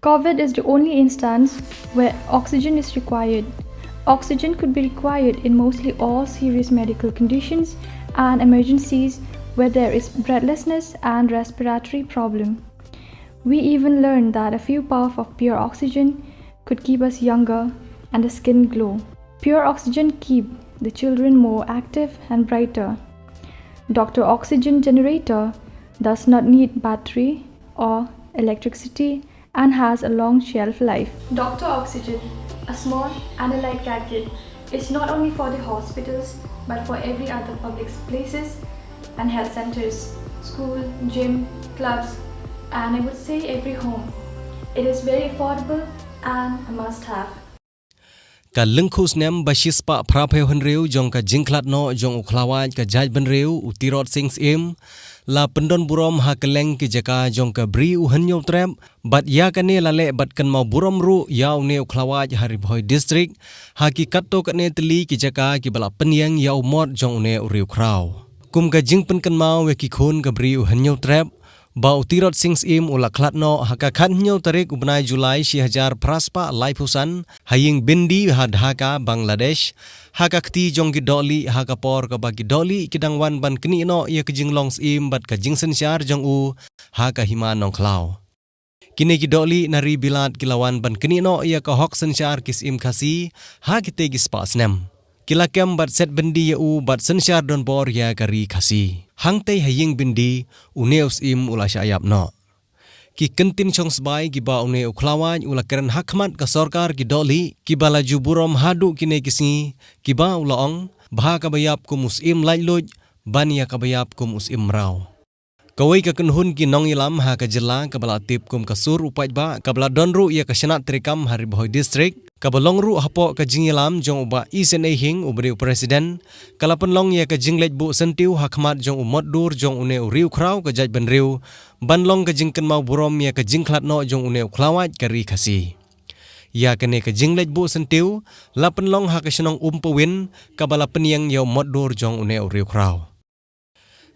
COVID is the only instance where oxygen is required. Oxygen could be required in mostly all serious medical conditions and emergencies where there is breathlessness and respiratory problem. We even learned that a few puffs of pure oxygen could keep us younger and the skin glow. Pure oxygen keep the children more active and brighter. Dr. Oxygen generator does not need battery or electricity and has a long shelf life. Dr. Oxygen, a small and a light gadget, is not only for the hospitals but for every other public places and health centers, school, gym, clubs, and I would say every home. It is very affordable and a must-have. Ka Lyngkhuh Snem basis pa prapeu henriu jong ka Jingkhlad no jong ukhlawaj ka jaj benriu u Tirot Syiem la pendon Burom ha keleng ki jaka jong ka bri u henyo trap bat ya kane lale bat Kynmaw Burom ru yaw ne ukhlawaj hari Bhoi district ha ki katto kane teli ki jaka ki bala penyang yaw mod jong ne u riu kraw kum ka jingpen Kynmaw we ki khun ka bri u henyo trap Bau Tirot Syiem ula klat no haka khanyo tarik ubnai Julai 2000 praspa laifusan haying bindi hadhaka Bangladesh haka kti jonggi doli haka por ka bagi doli kidangwan ban kni no ya kejinglong Syiem bat ka jingsen syar jong u haka hima nong klaw kini ki doli nari bilat kilawan ban kni no ya ka hok sen syar ki Syiem khasi ha kite gi spa Snem kilakem bat set bindi ya u bat sen syar don bor ya kari khasi hangtei haying bindi uneu Syiem ula syayap no ki kentin chong sbai ki ba une ukhlawan ula keren hakmat ka sarkar ki doli ki balaju Burom hadu kine kisni ki ba ulaong bha ka bayap ku Syiem lailuj ban ya ka bayap ku Syiem raw kawai ka kenhun ki nong ilam ha ka jela ka bala tip kum ka sur Paidbah ka bala donru ya ka syanat trikam hari Bhoi district ka balong ru hapo ka jingilam jong uba isen hing ubri presiden kala penlong ya ka jinglej bu sentiu hakmat jong umot dur jong une riu kraw ka jaj benriu banlong ka Kynmaw Burom ya ka Jingkhlad no jong une ukhlawaj ka ri khasi ya kene ka jinglej bu sentiu la penlong ha ka shnong umpawin ka bala penyang ya umot dur jong une riu kraw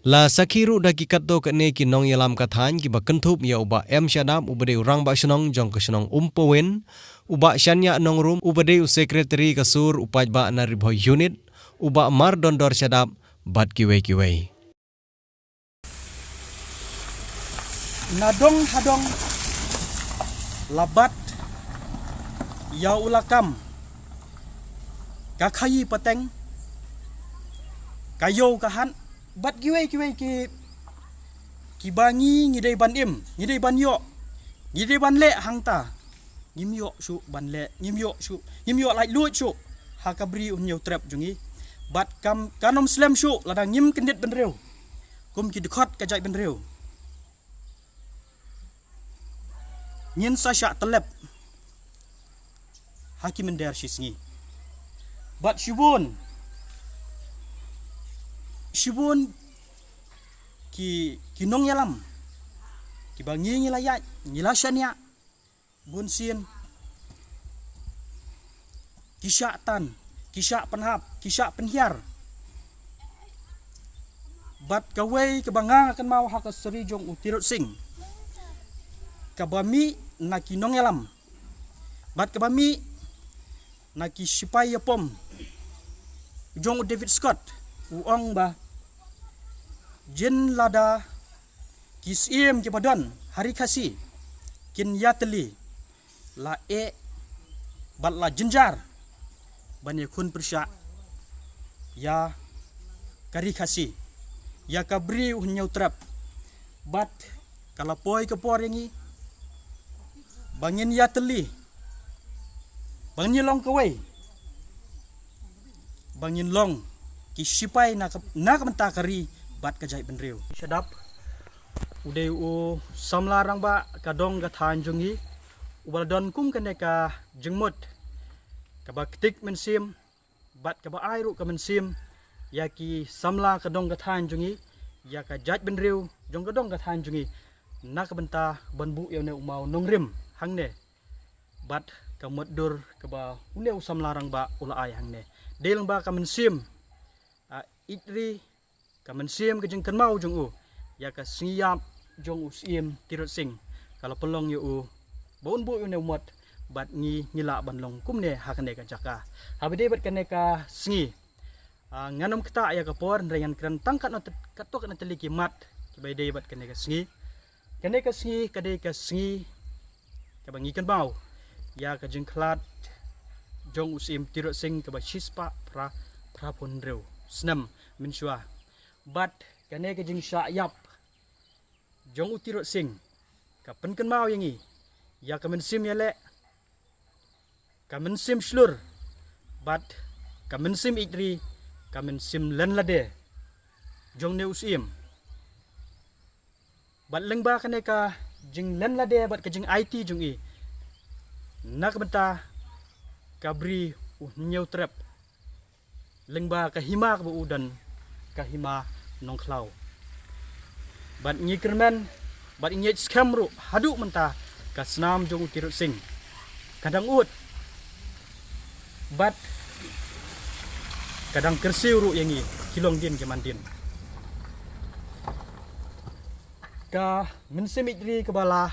la sakhiru daki katto kane ki nong yalam kathan ki bakenthup ya uba syadap ubade urang ba shnong jong ka shnong umpawen uba syanya nong rum ubade secretary kasur Paidbah nari Bhoi unit uba mar dondor syadap bat kiwe nadong hadong labat ya ulakam kakhayi pateng kayo kahan bat kiwe ki bangi ngidei ban im ngidei ban yo ngidei ban le hangta ngim yo shu ban le ngim yo lai lu shu hakabri un yo trap jungi bat kam kanom slam shu ladang ngim kendit benreu kum ki dekhot ka jai benreu nyen sa sha telep hakim der shisngi bat shibun ki nong yalam ki bangi ngilayat ngilasanya bun sien kisya tan kisya penhap kisya penhiar bat kawai kebanga akan mau hak seri jong Tirot Seng kabami na ki nong yalam bat kabami na ki sipai yapom jong David Scott uang ba jen lada ki Syiem ki badan hari khasi kin yatli la bat la jenjar bani khun persya ya kari khasi ya kabri hunyau trap bat kalapoi ke porengi bangin yatli bangin long kawai bangin long ki sipai na kamenta kari bat ka jai benreu syadap udai u samlarang ba kadong gathan jungi ubaldon kum kane ka jengmut ka ba ktik men Syiem bat ka ba airu ka men Syiem ya ki samla kadong gathan jungi ya ka jaj benreu jong kadong gathan jungi na ka benta banbu ya ne umau nongrim hangne bat ka modur ka ba une samlarang ba ula ai hangne deleng ba ka men Syiem itri kamen Syiem ke Kynmaw jong u ya ka singiyap jong Syiem Tirot Seng kalau pelong yu baun bu ne umot bat ngi ngila ban long kum ne hakane ka jaka habide bat kane ka sngi nganam kta ya ka por ndrayan kran tangkat not katok na teliki mat kibai de bat kane ka sngi kade ka sngi ka bangi kan bau ya ka Jingkhlad jong usim Tirot Seng ka ba chispa pra pon reu Snem min shua bat kane ka jing sha yap jong Tirot Seng ka pen Kynmaw yangi ya ka men sim yale ka men sim shlur bat ka men sim idri ka men sim len lade jong ne usim bat lengba kane ka jing len lade bat ka jing IT jong i nak benta kabri nyeu trap lengba ka hima ka udan ka hima nongklau bat nyi kermen bat nyet skamru hadu menta ka snam jong Tirot Seng kadang ut bat kadang kersiu ru yangi kilong din ke mandin ka mensemidri ke bala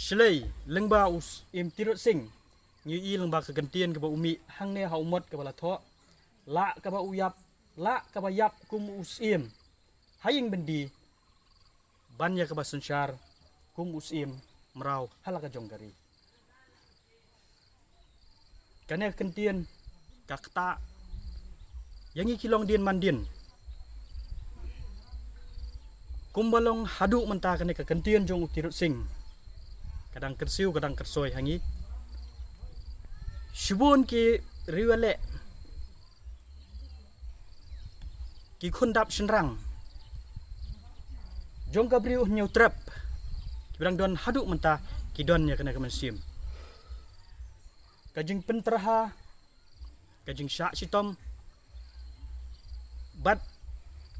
Shlei lengba us im Tirot Seng nyi i lengba ka gentian ke ba umi hang ne ha umot ke bala tho la ka ba uyap la ka ba yap kum usim haying bendi banya ka ba sunsyar kum usim merau halaka jonggari kane gentian ka kta yangi kilong din mandin kum balong hadu menta kane ka gentian jong Tirot Seng kadang kersiu kadang kersoi hangi shibun ki riwale ki khundap shenrang jong kabri nyau trap kibrang don hadu menta ki don ya kena kemensim kajing pentraha kajing syak sitom bat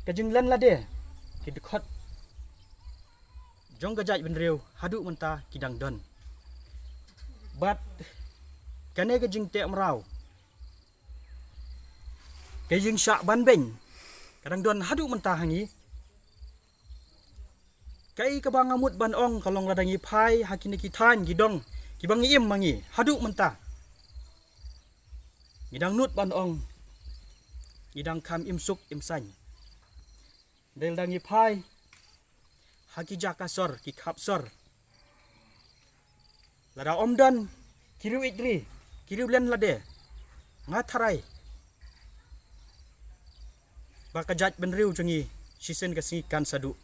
kajing len lade ki dekhot jong gajaj benreu hadu menta kidang don bat kane kajing te merau kajing syak ban beng kadang don hadu menta hangi kai ka bangamut ban ong kalong ladangi phai hakine ki than gidong ki bangi im mangi hadu menta ngidang nut ban ong ngidang kam im suk im sany del dangi phai haki jakasor ki khapsor lada omdan kiriu idri kiriu len lade ngatharai bakajat benriu changi sisen ka singi kan sadu